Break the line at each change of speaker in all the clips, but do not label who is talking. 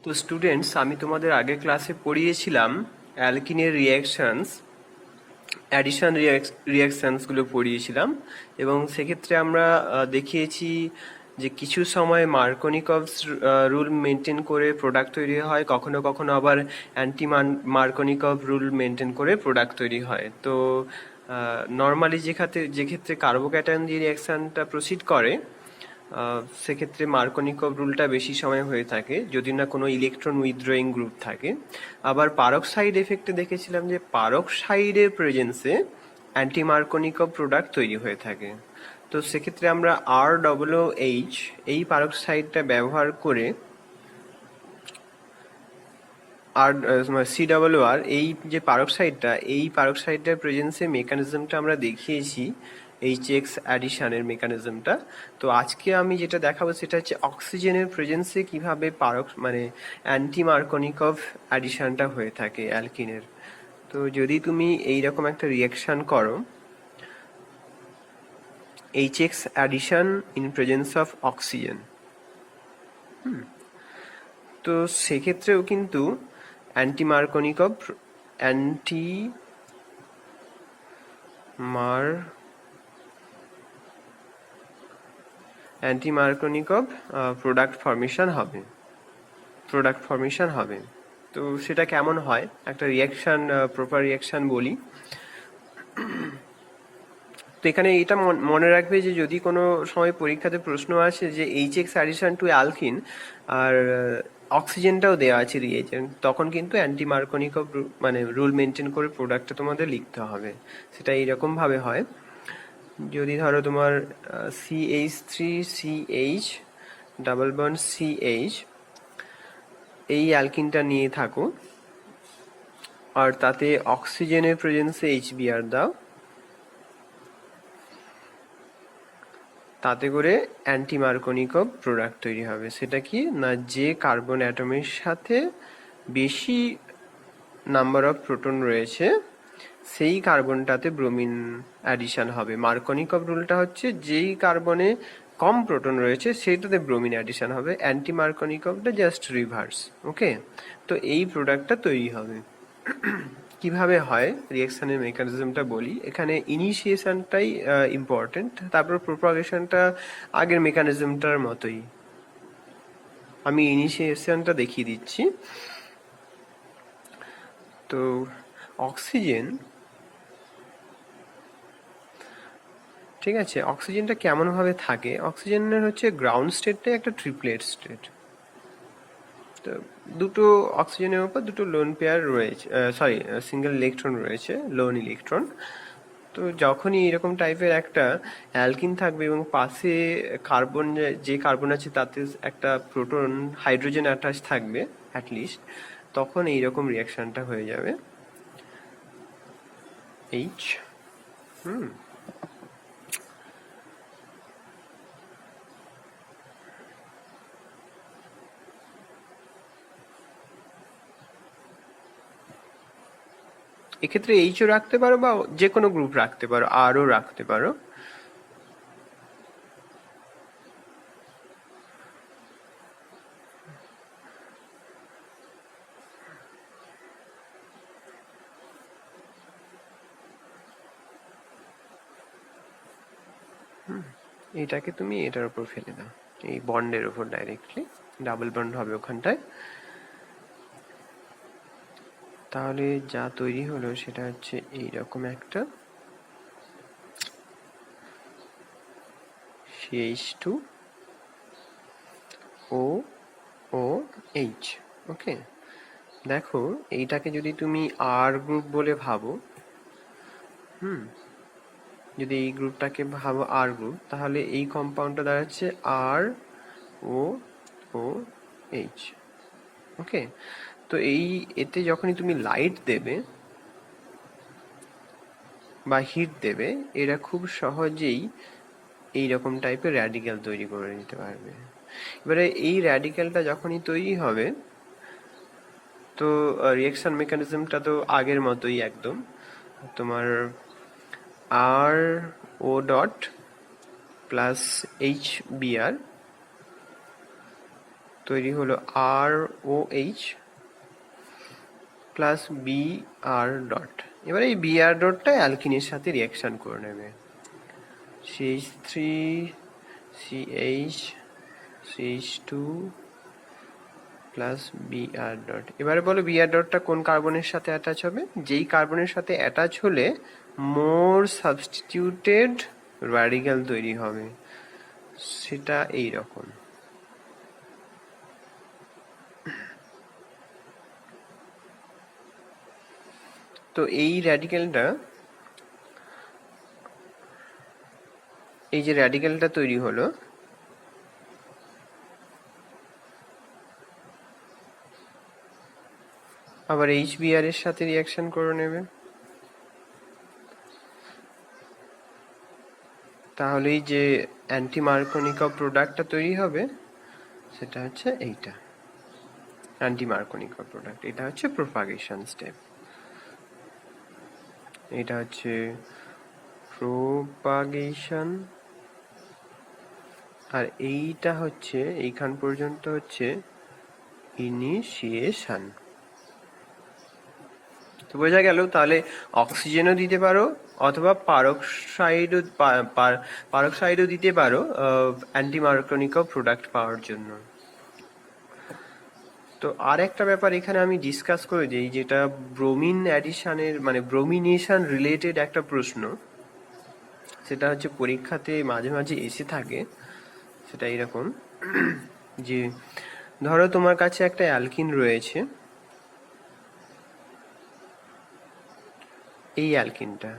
তো স্টুডেন্টস, আমি তোমাদের আগের ক্লাসে পড়িয়েছিলাম অ্যালকিনের রিয়াকশনস, অ্যাডিশন রিয়াকশনসগুলো পড়িয়েছিলাম, এবং সেক্ষেত্রে আমরা দেখিয়েছি যে কিছু সময় মার্কনিকভস রুল মেনটেন করে প্রোডাক্ট তৈরি হয়, কখনো কখনো আবার অ্যান্টি মার্কনিকভ রুল মেনটেন করে প্রোডাক্ট তৈরি হয়। তো নর্মালি যে ক্ষেত্রে কার্বোক্যাটায়ন দিয়ে রিয়াকশনটা প্রসিড করে, সেক্ষেত্রে মার্কনিকভ রুলটা বেশি সময় হয়ে থাকে যদি না কোনো ইলেকট্রন উইথড্রয়িং গ্রুপ থাকে। আবার পারক্সাইড এফেক্টে দেখেছিলাম যে পারক্সাইডের প্রেজেন্সে অ্যান্টি মার্কনিকভ প্রোডাক্ট তৈরি হয়ে থাকে। তো সেক্ষেত্রে আমরা ROOH এই পারক্সাইডটা ব্যবহার করে আর COR এই যে পারক্সাইডটার প্রেজেন্সে মেকানিজমটা আমরা দেখিয়েছি, HX অ্যাডিশনের মেকানিজমটা। তো আজকে আমি যেটা দেখাবো সেটা হচ্ছে অক্সিজেনের প্রেজেন্সে কিভাবে অ্যান্টি মার্কনিকভ অ্যাডিশনটা হয়ে থাকে অ্যালকিনের। তো যদি তুমি এইরকম একটা রিয়াকশন করো, HX addition in presence of oxygen, তো সেক্ষেত্রেও কিন্তু অ্যান্টি মার্কনিকভ প্রোডাক্ট ফর্মেশন হবে। তো সেটা কেমন হয়, একটা রিয়াকশন, প্রপার রিয়াকশন বলি। তো এখানে এটা মনে রাখবে যে যদি কোনো সময় পরীক্ষাতে প্রশ্ন আসে যে HX অ্যাডিশন টু অ্যালকিন আর অক্সিজেনটাও দেওয়া আছে রিয়েজেন্ট, তখন কিন্তু অ্যান্টি মার্কনিকভ রুল মেনটেন করে প্রোডাক্টটা তোমাদের লিখতে হবে। সেটা এইরকম ভাবে হয়, যদি ধরো তোমার CH3CH ডাবল বন্ড CH এই অ্যালকিনটা নিয়ে থাকো, আর তাতে অক্সিজেনের প্রেজেন্সে HBr দাও, তাতে করে অ্যান্টি মার্কনিকভ প্রোডাক্ট তৈরি হবে। সেটা কি না, যে কার্বন অ্যাটমের সাথে বেশি নাম্বার অফ প্রোটন রয়েছে সেই কার্বনটাতে ব্রোমিন অ্যাডিশন হবে। মার্কনিকভ রুলটা হচ্ছে যেই কার্বনে কম প্রোটন রয়েছে সেইটাতে ব্রোমিন অ্যাডিশন হবে, অ্যান্টি মার্কনিকভটা জাস্ট রিভার্স। ওকে, তো এই প্রোডাক্টটা তৈরি হবে। কিভাবে হয় রিয়াকশনের মেকানিজমটা বলি। এখানে ইনিশিয়েশনটাই ইম্পর্টেন্ট, তারপর প্রোপাগেশনটা আগের মেকানিজমটার মতোই। আমি ইনিশিয়েশনটা দেখিয়ে দিচ্ছি। তো অক্সিজেন, ঠিক আছে, অক্সিজেনটা কেমনভাবে থাকে, অক্সিজেনের হচ্ছে গ্রাউন্ড স্টেটটাই একটা ট্রিপলেট স্টেট। তো দুটো অক্সিজেনের উপর দুটো লোন পেয়ার রয়েছে, সিঙ্গেল ইলেকট্রন রয়েছে, লোন ইলেকট্রন। তো যখনই এরকম টাইপের একটা অ্যালকিন থাকবে এবং পাশে কার্বন, যে কার্বন আছে তাতে একটা প্রোটন হাইড্রোজেন অ্যাটাচ থাকবে অ্যাটলিস্ট, তখন এইরকম রিয়াকশনটা হয়ে যাবে H। এক্ষেত্রে এইচও রাখতে পারো বা যে কোনো গ্রুপ রাখতে পারো, আরও রাখতে পারো। এটাকে তুমি এটার উপর ফেলে দাও, এই বন্ডের উপর ডাইরেক্টলি, ডাবল বন্ড হবে ওখানটায়। তাহলে যা তৈরি হলো সেটা হচ্ছে এইরকম একটা CH2OOH। ওকে, দেখো এইটাকে যদি তুমি আর গ্রুপ বলে ভাবো, যদি এই গ্রুপটাকে ভাবো আর গ্রুপ, তাহলে এই কম্পাউন্ডটা দাঁড়াচ্ছে ROOH। ওকে, তো এতে যখনই তুমি লাইট দেবে বা হিট দেবে, এরা খুব সহজেই এইরকম টাইপের র্যাডিক্যাল তৈরি করে নিতে পারবে। এবারে এই র্যাডিক্যালটা যখনই তৈরি হবে, তো রিয়াকশন মেকানিজমটা তো আগের মতোই একদম, তোমার RO ডট প্লাস HBr, তৈরি হলো আর O H plus B R dot. এবার এই বি আর ডটটা অ্যালকিনের সাথে রিয়াকশন করে নেবে, CH3 CH CH2 plus B R dot. এবারে বলো বি আর ডটটা কোন কার্বনের সাথে অ্যাটাচ হবে? যেই কার্বনের সাথে অ্যাটাচ হলে মোর সাবস্টিটিউটেড র্যাডিক্যাল তৈরি হবে, সেটা এই রকম। তো এই র্যাডিক্যালটা, এই যে র্যাডিক্যালটা তৈরি হলো, আবার HBr এর সাথে রিয়াকশন করে নেবে, তাহলেই যে অ্যান্টি মার্কোনিকভ প্রোডাক্টটা তৈরি হবে সেটা হচ্ছে এইটা, অ্যান্টি মার্কোনিকভ প্রোডাক্ট। এটা হচ্ছে প্রোপাগেশন স্টেপ, এটা হচ্ছে প্রোপাগেশন, আর এইটা হচ্ছে এইখান পর্যন্ত হচ্ছে ইনিশিয়েশন। তো বোঝা গেল, তাহলে অক্সিজেনও দিতে পারো অথবা পারক্সাইডও দিতে পারো অ্যান্টি মার্কোনিকভ প্রোডাক্ট পাওয়ার জন্য। তো আর একটা ব্যাপার এখানে আমি ডিসকাস করে দিই, যেটা ব্রোমিন অ্যাডিশনের মানে ব্রোমিনেশন রিলেটেড একটা প্রশ্ন, সেটা হচ্ছে পরীক্ষাতে মাঝে মাঝে এসে থাকে। সেটা এরকম যে ধরো তোমার কাছে একটা অ্যালকিন রয়েছে, এই অ্যালকিনটা,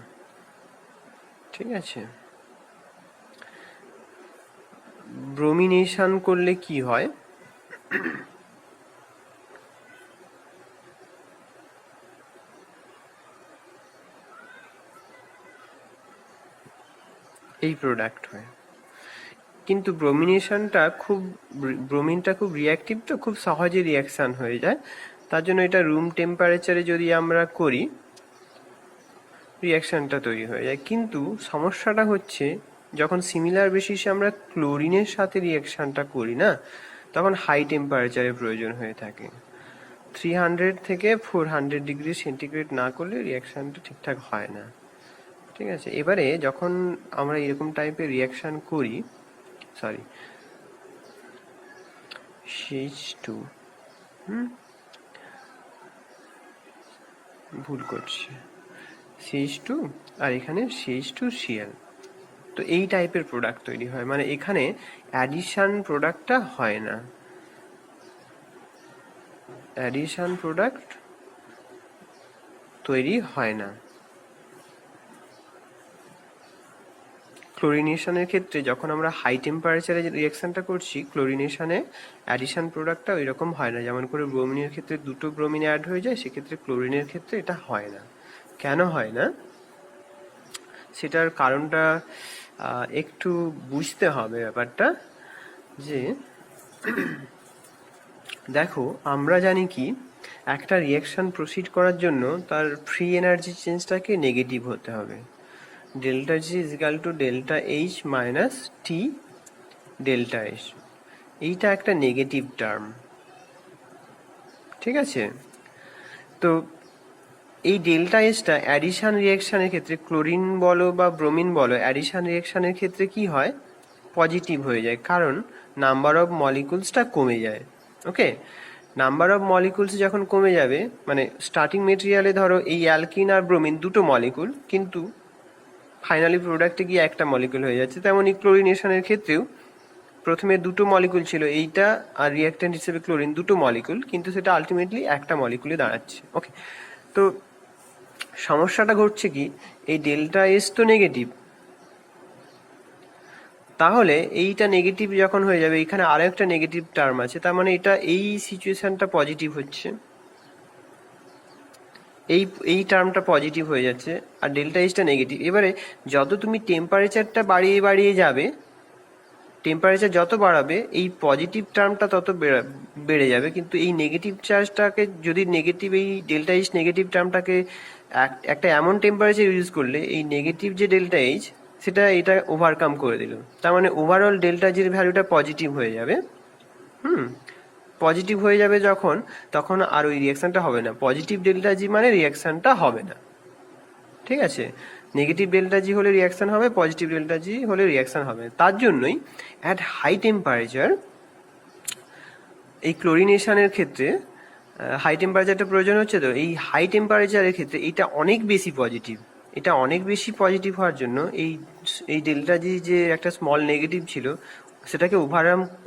ঠিক আছে, ব্রোমিনেশন করলে কি হয়, এই প্রোডাক্ট হয়। কিন্তু ব্রোমিনটা খুব রিয়াক্টিভ, তো খুব সহজে রিয়াকশন হয়ে যায়। তার জন্য এটা রুম টেম্পারেচারে যদি আমরা করি রিয়াকশনটা তৈরি হয়ে যায়। কিন্তু সমস্যাটা হচ্ছে যখন সিমিলার বেসিসে আমরা ক্লোরিনের সাথে রিয়াকশনটা করি না, তখন হাই টেম্পারেচারের প্রয়োজন হয়ে থাকে। 300 থেকে 400 ডিগ্রি সেন্টিগ্রেড না করলে রিয়াকশনটা ঠিকঠাক হয় না, ঠিক আছে। এবারে যখন আমরা এরকম টাইপের রিয়াকশন করি, সরি CH2, ভুল করছি, CH2 আর এখানে CH2Cl, তো এই টাইপের প্রোডাক্ট তৈরি হয়, মানে এখানে অ্যাডিশন প্রোডাক্টটা হয় না, অ্যাডিশন প্রোডাক্ট তৈরি হয় না। ক্লোরিনেশনের ক্ষেত্রে যখন আমরা হাই টেম্পারেচারে রিয়াকশনটা করছি, ক্লোরিনেশনে অ্যাডিশন প্রোডাক্টটা ওই রকম হয় না। যেমন করে ব্রোমিনের ক্ষেত্রে দুটো ব্রোমিন অ্যাড হয়ে যায়, সেক্ষেত্রে ক্লোরিনের ক্ষেত্রে এটা হয় না। কেন হয় না সেটার কারণটা একটু বুঝতে হবে ব্যাপারটা। যে দেখো, আমরা জানি কি একটা রিয়াকশন প্রসিড করার জন্য তার ফ্রি এনার্জি চেঞ্জটাকে নেগেটিভ হতে হবে। Delta G is equal to delta H minus T delta S, এইটা একটা নেগেটিভ টার্ম, ঠিক আছে। তো এই ডেল্টা এসটা অ্যাডিশন রিয়াকশনের ক্ষেত্রে, ক্লোরিন বলো বা ব্রোমিন বলো, অ্যাডিশন রিয়াকশনের ক্ষেত্রে কি হয়, পজিটিভ হয়ে যায়, কারণ নাম্বার অফ মলিকুলসটা কমে যায়। ওকে, নাম্বার অফ মলিকুলস যখন কমে যাবে, মানে স্টার্টিং মেটেরিয়ালে ধরো এই অ্যালকিন আর ব্রোমিন দুটো মলিকুল, কিন্তু ফাইনালি প্রোডাক্টে গিয়ে একটা মলিকুল হয়ে যাচ্ছে। তেমনই ক্লোরিনেশনের ক্ষেত্রেও প্রথমে দুটো মলিকুল ছিল, এইটা আর রিয়াক্ট্যান্ট হিসেবে ক্লোরিন, দুটো মলিকুল, কিন্তু সেটা আলটিমেটলি একটা মলিকুলে দাঁড়াচ্ছে। ওকে, তো সমস্যাটা ঘটছে কি, এই ডেল্টা এস তো নেগেটিভ, তাহলে এইটা নেগেটিভ যখন হয়ে যাবে, এখানে আরো একটা নেগেটিভ টার্ম আছে, তার মানে এটা এই সিচুয়েশনটা পজিটিভ হচ্ছে, এই টার্মটা পজিটিভ হয়ে যাচ্ছে, আর ডেল্টা এইচটা নেগেটিভ। এবারে যত তুমি টেম্পারেচারটা বাড়িয়ে বাড়িয়ে যাবে, টেম্পারেচার যত বাড়াবে এই পজিটিভ টার্মটা তত বেড়ে যাবে, কিন্তু এই নেগেটিভ চার্জটাকে যদি এই ডেল্টা এইচ নেগেটিভ টার্মটাকে একটা এমন টেম্পারেচার ইউজ করলে এই নেগেটিভ যে ডেল্টা এইচ সেটা এটা ওভারকাম করে দিল, তার মানে ওভারঅল ডেল্টা জির ভ্যালুটা পজিটিভ হয়ে যাবে। পজিটিভ হয়ে যাবে যখন, তখন আর ওই রিয়াকশনটা হবে না। পজিটিভ ডেল্টা জি মানে রিয়াকশনটা হবে না, ঠিক আছে। নেগেটিভ ডেল্টা জি হলে রিয়াকশন হবে, পজিটিভ ডেল্টা জি হলে রিয়াকশন হবে। তার জন্যই অ্যাট হাই টেম্পারেচার এই ক্লোরিনেশনের ক্ষেত্রে হাই টেম্পারেচারটা প্রয়োজন হচ্ছে। তো এই হাই টেম্পারেচারের ক্ষেত্রে এটা অনেক বেশি পজিটিভ, এটা অনেক বেশি পজিটিভ হওয়ার জন্য এই এই ডেল্টা জি যে একটা স্মল নেগেটিভ ছিল সেটাকে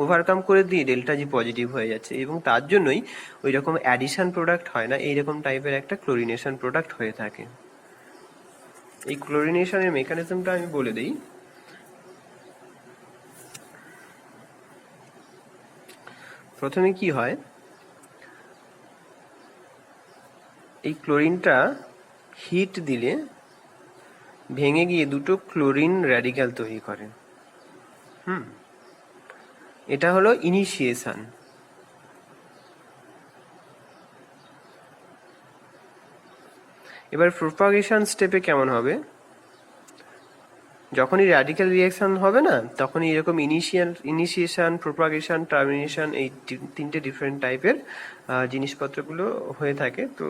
ওভারকাম করে দিয়ে ডেল্টা জি পজিটিভ হয়ে যাচ্ছে, এবং তার জন্যই ওই রকম অ্যাডিশন প্রোডাক্ট হয় না, এইরকম টাইপের একটা ক্লোরিনেশন প্রোডাক্ট হয়ে থাকে। এই ক্লোরিনেশনের মেকানিজমটা আমি বলে দিই। প্রথমে কি হয়, এই ক্লোরিনটা হিট দিলে ভেঙে গিয়ে দুটো ক্লোরিন র্যাডিক্যাল তৈরি করে। এটা হলো ইনিশিয়েশন। এবার প্রোপাগেশন স্টেপে কেমন হবে, যখনই র্যাডিক্যাল রিয়াকশন হবে না, তখনই এরকম ইনিশিয়েশন, প্রোপাগেশন, টার্মিনেশন, এই তিনটে ডিফারেন্ট টাইপের জিনিসপত্রগুলো হয়ে থাকে। তো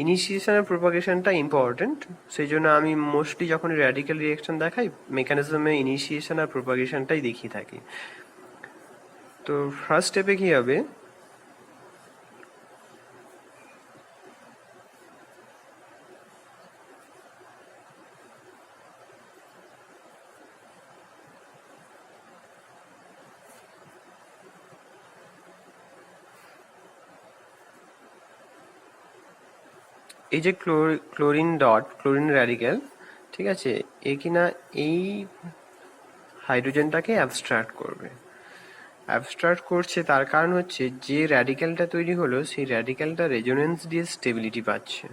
ইনিশিয়েশন আর প্রোপাগেশনটা ইম্পর্টেন্ট, সেই জন্য আমি মোস্টলি যখন র্যাডিক্যাল রিয়াকশন দেখাই মেকানিজমে ইনিশিয়েশন আর প্রোপাগেশনটাই দেখিয়ে থাকি। তো ফার্স্ট স্টেপে কি হবে, এই যে ক্লোরিন ডট, ক্লোরিন র্যাডিক্যাল, ঠিক আছে, এ কিনা এই হাইড্রোজেনটাকে অ্যাবস্ট্রাক্ট করবে। অ্যাবস্ট্রাক্ট করছে তার কারণ হচ্ছে যে র্যাডিক্যালটা তৈরি হলো সেই র্যাডিক্যালটা রেজোনেন্স দিয়ে স্টেবিলিটি পাচ্ছে।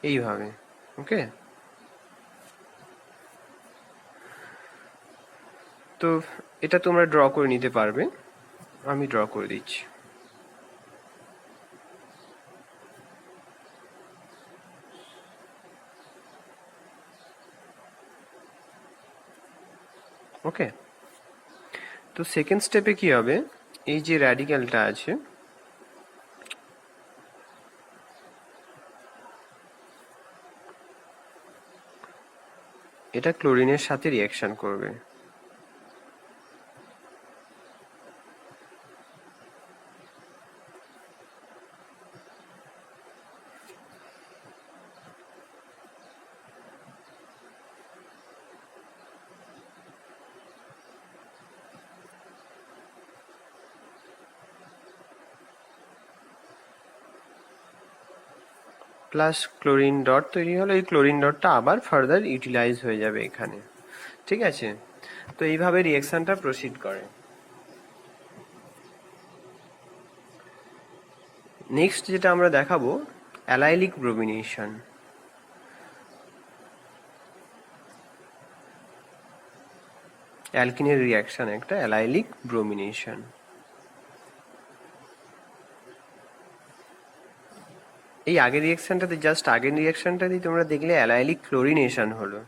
এইভাবে, ওকে। তো এটা তোমরা ড্র করে নিতে পারবে, আমি ড্র করে দিচ্ছি। ওকে, তো সেকেন্ড স্টেপে কি হবে, এই যে র্যাডিক্যালটা আছে এটা ক্লোরিনের সাথে রিয়াকশন করবে। প্লাস ক্লোরিন ডট তৈরি হলো, এই ক্লোরিন ডটটা আবার ফার্দার ইউটিলাইজ হয়ে যাবে এখানে, ঠিক আছে। তো এইভাবে রিয়াকশনটা প্রসিড করে। নেক্সট যেটা আমরা দেখাবো, অ্যালাইলিক ব্রোমিনেশন। অ্যালকিনের রিয়াকশন একটা অ্যালাইলিক ব্রোমিনেশন। এই আগের রিয়াকশনটাতে, জাস্ট আগের রিয়াকশনটাতেই তোমরা দেখলে অ্যালাইলিক ক্লোরিনেশন হলো,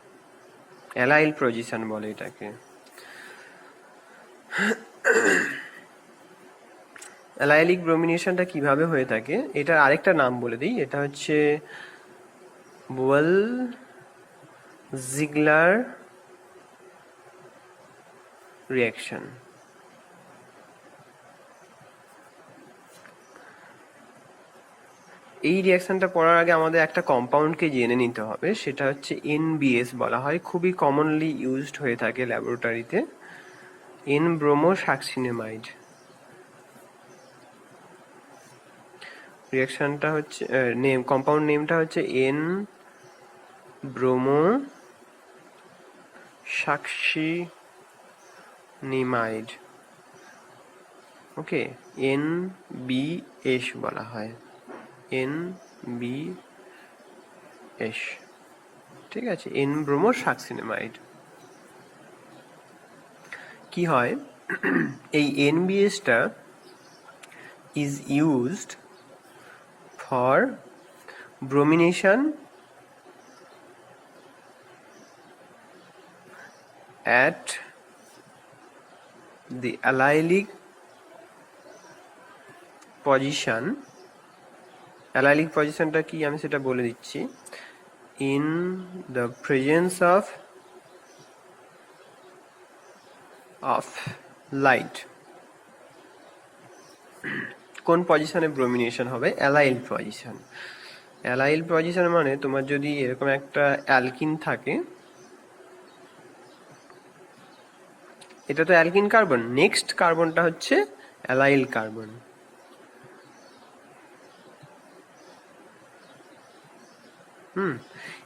অ্যালাইল পজিশন বলে এটাকে। অ্যালাইলিক ব্রোমিনেশনটা কিভাবে হয়ে থাকে, এটার আরেকটা নাম বলে দিই, এটা হচ্ছে বুয়েল-জিগলার রিয়াকশন। এই রিয়াকশনটা পড়ার আগে আমাদের একটা কম্পাউন্ডকে জেনে নিতে হবে, সেটা হচ্ছে এনবিএস বলা হয়, খুবই কমনলি ইউজড হয়ে থাকে ল্যাবরেটরিতে, এন ব্রোমো সাকসিনেমাইড। রিয়াকশনটা হচ্ছে নেম, কম্পাউন্ড নেমটা হচ্ছে এন ব্রোমো সাকসিনিমাইড, ওকে, এনবিএস বলা হয়, এনবিএস, ঠিক আছে, এন ব্রোমো সাকসিনেমাইড। কি হয়, এই এনবিএসটা is used for bromination at the allylic position, allylic পজিশনটা কি আমি সেটা বলে দিচ্ছি, in the presence of light. কোন পজিশনে ব্রোমিনেশন হবে? Allyl position. অ্যালাইল পজিশন মানে তোমার যদি এরকম একটা অ্যালকিন থাকে, এটা তো অ্যালকিন কার্বন, নেক্সট কার্বনটা হচ্ছে অ্যালাইল কার্বন।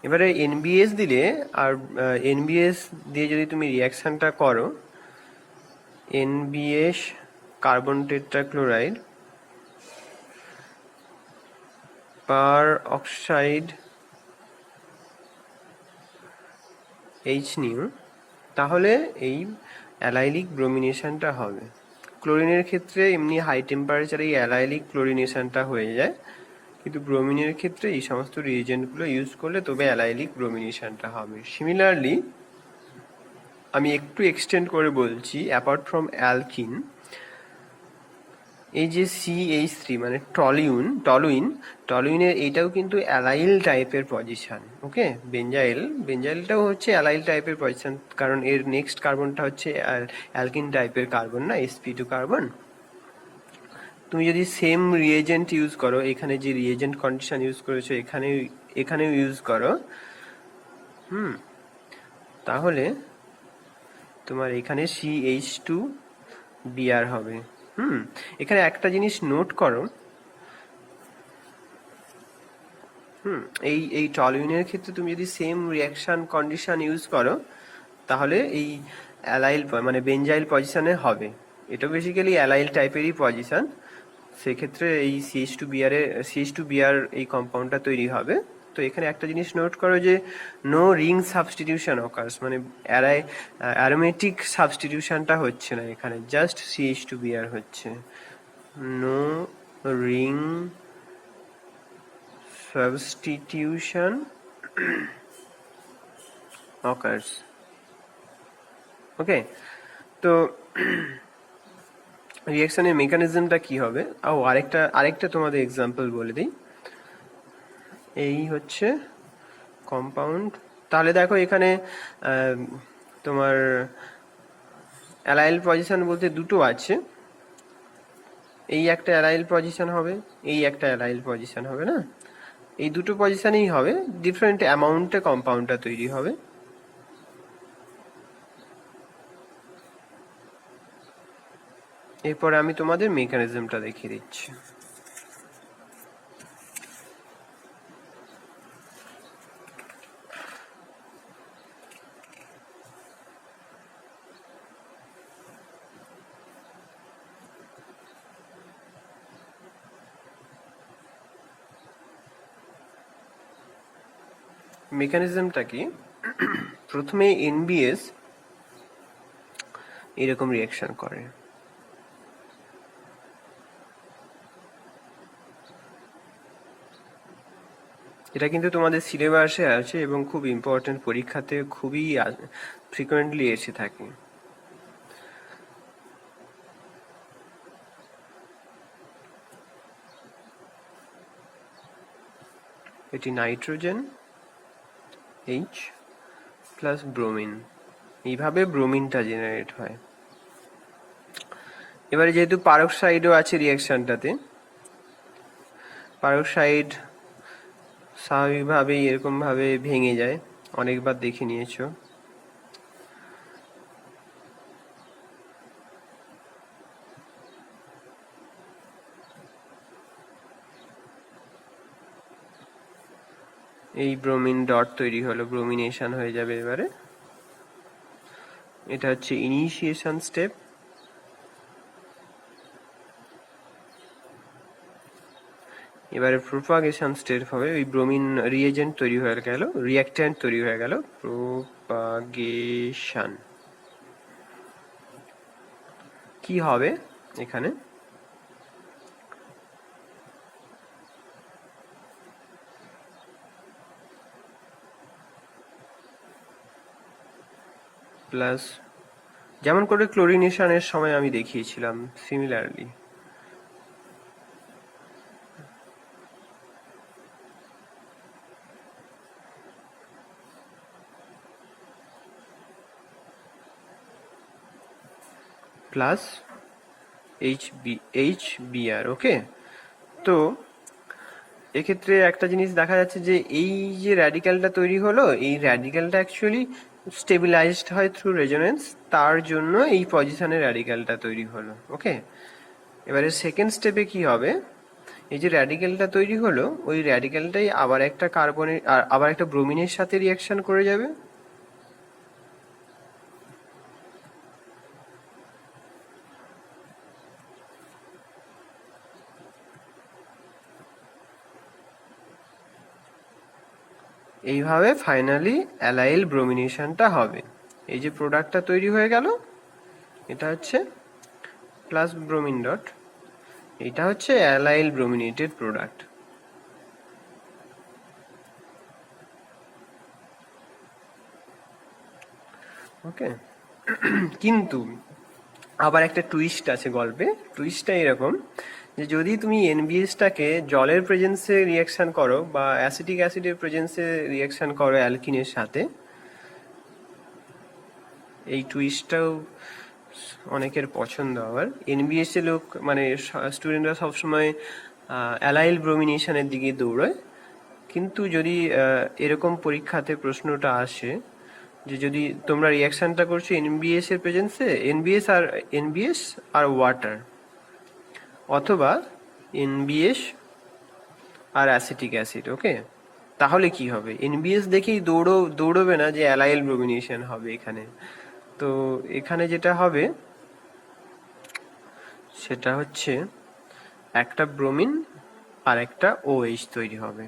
এবারে এনবিএস দিলে, আর এনবিএস দিয়ে যদি তুমি রিয়াকশনটা করো, এনবিএস কার্বন টেট্রাক্লোরাইড পার অক্সাইড এইচ নিউ, তাহলে এই অ্যালাইলিক ব্রোমিনেশনটা হবে। ক্লোরিনের ক্ষেত্রে এমনি হাই টেম্পারেচারে এই অ্যালাইলিক ক্লোরিনেশনটা হয়ে যায়, কিন্তু ব্রোমিনের ক্ষেত্রে এই সমস্ত রিএজেন্টগুলো ইউজ করলে তবে অ্যালাইলিক ব্রোমিনেশনটা হবে। সিমিলারলি আমি একটু এক্সটেন্ড করে বলছি, অ্যাপার্ট ফ্রম অ্যালকিন, এই যে CH3 মানে টলুইনের এইটাও কিন্তু অ্যালাইল টাইপের পজিশন। ওকে, বেঞ্জাইলটাও হচ্ছে অ্যালাইল টাইপের পজিশন, কারণ এর নেক্সট কার্বনটা হচ্ছে অ্যালকিন টাইপের কার্বন না, sp2 কার্বন। তুমি যদি সেম রিএজেন্ট ইউজ করো, এখানে যে রিএজেন্ট কন্ডিশন ইউজ করেছো এখানেও ইউজ করো, তাহলে তোমার এখানে CH2Br হবে। এখানে একটা জিনিস নোট করো, এই টলুইনের ক্ষেত্রে তুমি যদি সেম রিঅ্যাকশন কন্ডিশন ইউজ করো, তাহলে এই অ্যালাইল মানে বেঞ্জাইল পজিশনে হবে। এটা বেসিক্যালি অ্যালাইল টাইপেরই পজিশন, সেক্ষেত্রে এই CH2Br এই কম্পাউন্ডটা তৈরি হবে। তো এখানে একটা জিনিস নোট করো যে নো রিং সাবস্টিটিউশন অকার্স, মানে অ্যারোমেটিক সাবস্টিটিউশনটা হচ্ছে না এখানে, জাস্ট CH2Br হচ্ছে, নো রিং সাবস্টিটিউশন অকার্স। ওকে, তো রিঅ্যাকশনের মেকানিজমটা কি হবে? আরেকটা তোমাদের এক্সাম্পল বলে দিই। এই হচ্ছে কম্পাউন্ড, তাহলে দেখো এখানে তোমার অ্যালাইল পজিশন বলতে দুটো আছে, এই একটা অ্যালাইল পজিশন হবে, এই একটা অ্যালাইল পজিশন হবে না, এই দুটো পজিশনেই হবে, ডিফারেন্ট অ্যামাউন্টে কম্পাউন্ডটা তৈরি হবে। এরপরে আমি তোমাদের মেকানিজমটা দেখিয়ে দিচ্ছি। মেকানিজমটা কি? প্রথমে এনবিএস এরকম রিঅ্যাকশন করে, এটা কিন্তু তোমাদের সিলেবাসে আছে এবং খুব ইম্পর্টেন্ট, পরীক্ষাতে খুবই ফ্রিকোয়েন্টলি এসে থাকে। এটি নাইট্রোজেন H প্লাস ব্রোমিন, এইভাবে ব্রোমিনটা জেনারেট হয়। এবারে যেহেতু পারক্সাইডও আছে রিঅ্যাকশনটাতে, পারক্সাইড স্বাভাবিকভাবেই এরকমভাবে ভেঙে যায়, অনেকবার দেখে নিয়েছো। এই ব্রোমিন ডট তৈরি হলো, ব্রোমিনেশন হয়ে যাবে। এবারে এটা হচ্ছে ইনিশিয়েশন স্টেপ, এবারে প্রোপাগেশন স্টেপ হবে, ওই ব্রোমিন রিএজেন্ট তৈরি হয়ে গেল, রিঅ্যাক্ট্যান্ট তৈরি হয়ে গেল, প্রোপাগেশন। কি হবে এখানে? প্লাস যেমন করে ক্লোরিনেশনের সময় আমি দেখিয়েছিলাম সিমিলারলি। Plus HBr। ওকে, তো এক্ষেত্রে একটা জিনিস দেখা যাচ্ছে যে এই যে র্যাডিক্যালটা তৈরি হলো, এই র্যাডিক্যালটা অ্যাকচুয়ালি স্টেবিলাইজড হয় থ্রু রেজোনেন্স, তার জন্য এই পজিশনে র্যাডিক্যালটা তৈরি হলো। ওকে, এবারে সেকেন্ড স্টেপে কি হবে, এই যে র্যাডিক্যালটা তৈরি হলো ওই র্যাডিক্যালটাই আবার একটা কার্বনের আবার একটা ব্রোমিনের সাথে রিয়াকশন করে যাবে। এইভাবে ফাইনালি অ্যালাইল ব্রোমিনেশনটা হবে। এই যে প্রোডাক্টটা তৈরি হয়ে গেল, এটা হচ্ছে প্লাস ব্রোমিন ডট, এটা হচ্ছে অ্যালাইল ব্রোমিনেটেড প্রোডাক্ট। ওকে, কিন্তু আবার একটা টুইস্ট আছে গল্পে। টুইস্টটা এরকম যে যদি তুমি এনবিএসটাকে জলের প্রেজেন্সে রিয়াকশন করো বা অ্যাসিটিক অ্যাসিডের প্রেজেন্সে রিয়াকশন করো অ্যালকিনের সাথে, এই টুইস্টটাও অনেকের পছন্দ। আবার এনবিএস এ লোক মানে স্টুডেন্টরা সবসময় অ্যালাইল ব্রোমিনেশনের দিকে দৌড়ায়, কিন্তু যদি এরকম পরীক্ষাতে প্রশ্নটা আসে যে যদি তোমরা রিয়াকশনটা করছো এনবিএস এর প্রেজেন্সে, এনবিএস আর ওয়াটার, অথবা এনবিএস আর অ্যাসিটিক অ্যাসিড, ওকে, তাহলে কি হবে? এনবিএস দেখেই দৌড়বে না যে অ্যালাইল ব্রোমিনেশন হবে এখানে। তো এখানে যেটা হবে সেটা হচ্ছে একটা ব্রোমিন আর একটা OH তৈরি হবে।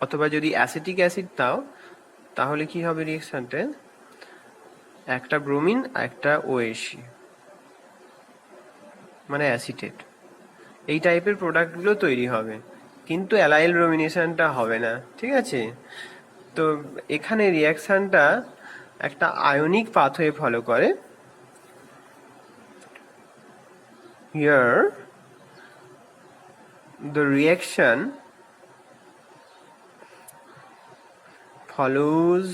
অথবা যদি অ্যাসিটিক অ্যাসিড দাও তাহলে কি হবে রিয়াকশনটা, একটা ব্রোমিন একটা OH, মানে অ্যাসিটেট, এই টাইপের প্রোডাক্টগুলো তৈরি হবে, কিন্তু অ্যালাইল ব্রোমিনেশনটা হবে না। ঠিক আছে, তো এখানে রিয়াকশনটা একটা আয়নিক পাথওয়ে ফলো করে। Here the reaction follows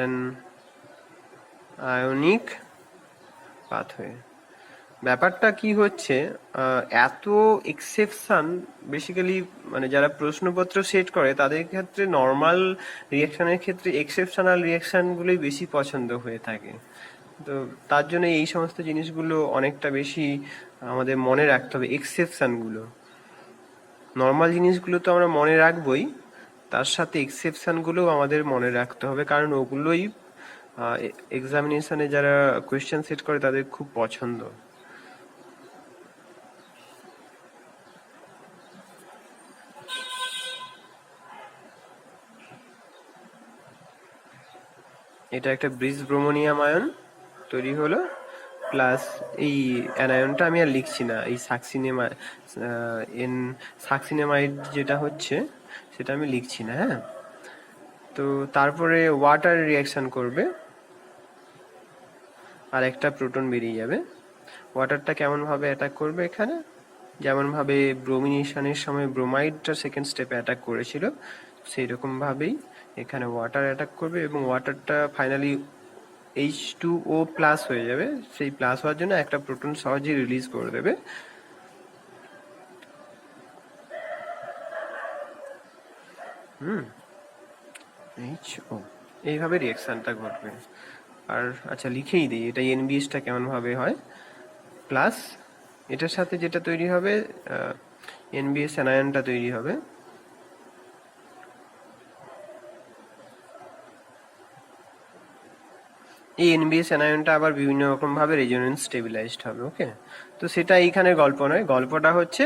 an ionic pathway। ব্যাপারটা কি হচ্ছে, এত এক্সেপশন বেসিক্যালি মানে যারা প্রশ্নপত্র সেট করে তাদের ক্ষেত্রে নর্মাল রিয়াকশনের ক্ষেত্রে এক্সেপশনাল রিয়াকশনগুলোই বেশি পছন্দ হয়ে থাকে। তো তার জন্য এই সমস্ত জিনিসগুলো অনেকটা বেশি আমাদের মনে রাখতে হবে। এক্সেপশনগুলো, নর্মাল জিনিসগুলো তো আমরা মনে রাখবই, তার সাথে এক্সেপশনগুলোও আমাদের মনে রাখতে হবে, কারণ ওগুলোই এক্সামিনেশনে যারা কোয়েশ্চেন সেট করে তাদের খুব পছন্দ। এটা একটা ব্রিজ ব্রোমোনিয়াম আয়ন তৈরি হলো, প্লাস এই অ্যানায়নটা আমি আর লিখছি না, এই সাকসিনেমাইড যেটা হচ্ছে সেটা আমি লিখছি না। হ্যাঁ, তো তারপরে ওয়াটার রিয়াকশন করবে আর একটা প্রোটন বেরিয়ে যাবে। ওয়াটারটা কেমন ভাবে অ্যাটাক করবে এখানে, যেমন ভাবে ব্রোমিনেশনের সময় ব্রোমাইডটা সেকেন্ড স্টেপে অ্যাটাক করেছিল সেই রকম ভাবেই এখানে ওয়াটার অ্যাটাক করবে, এবং ওয়াটারটা ফাইনালি H2O প্লাস হয়ে যাবে। সেই প্লাস হওয়ার জন্য একটা প্রোটন সহজেই রিলিজ করে দেবে। HO, এইভাবে রিয়াকশনটা ঘটবে। আর আচ্ছা লিখেই দিই এটা এনবিএসটা কেমন ভাবে হয়। প্লাস এটার সাথে যেটা তৈরি হবে এনবিএস অ্যানায়নটা তৈরি হবে। এই এনবিএস অ্যানায়নটা আবার বিভিন্ন রকম ভাবে রেজোনেন্স স্টেবিলাইজড হবে। ওকে, তো সেটা এইখানে গল্প নয়, গল্পটা হচ্ছে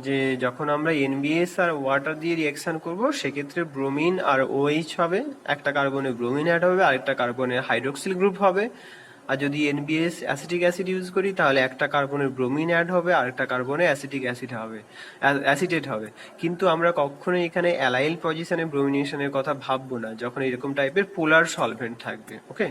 যে যখন আমরা এনবিএস আর ওয়াটার দিয়ে রিয়াকশন করব সেক্ষেত্রে ব্রোমিন আর OH হবে, একটা কার্বনে ব্রোমিন অ্যাড হবে, আরেকটা কার্বনে হাইড্রোক্সিল গ্রুপ হবে। আর যদি এনবিএস অ্যাসিটিক অ্যাসিড ইউজ করি তাহলে একটা কার্বনের ব্রোমিন অ্যাড হবে, আরেকটা কার্বনে অ্যাসিটিক অ্যাসিড হবে, অ্যাসিটেট হবে। কিন্তু আমরা কখনোই এখানে অ্যালাইল পজিশনে ব্রোমিনেশনের কথা ভাববো না যখন এরকম টাইপের পোলার সলভেন্ট থাকবে। ওকে।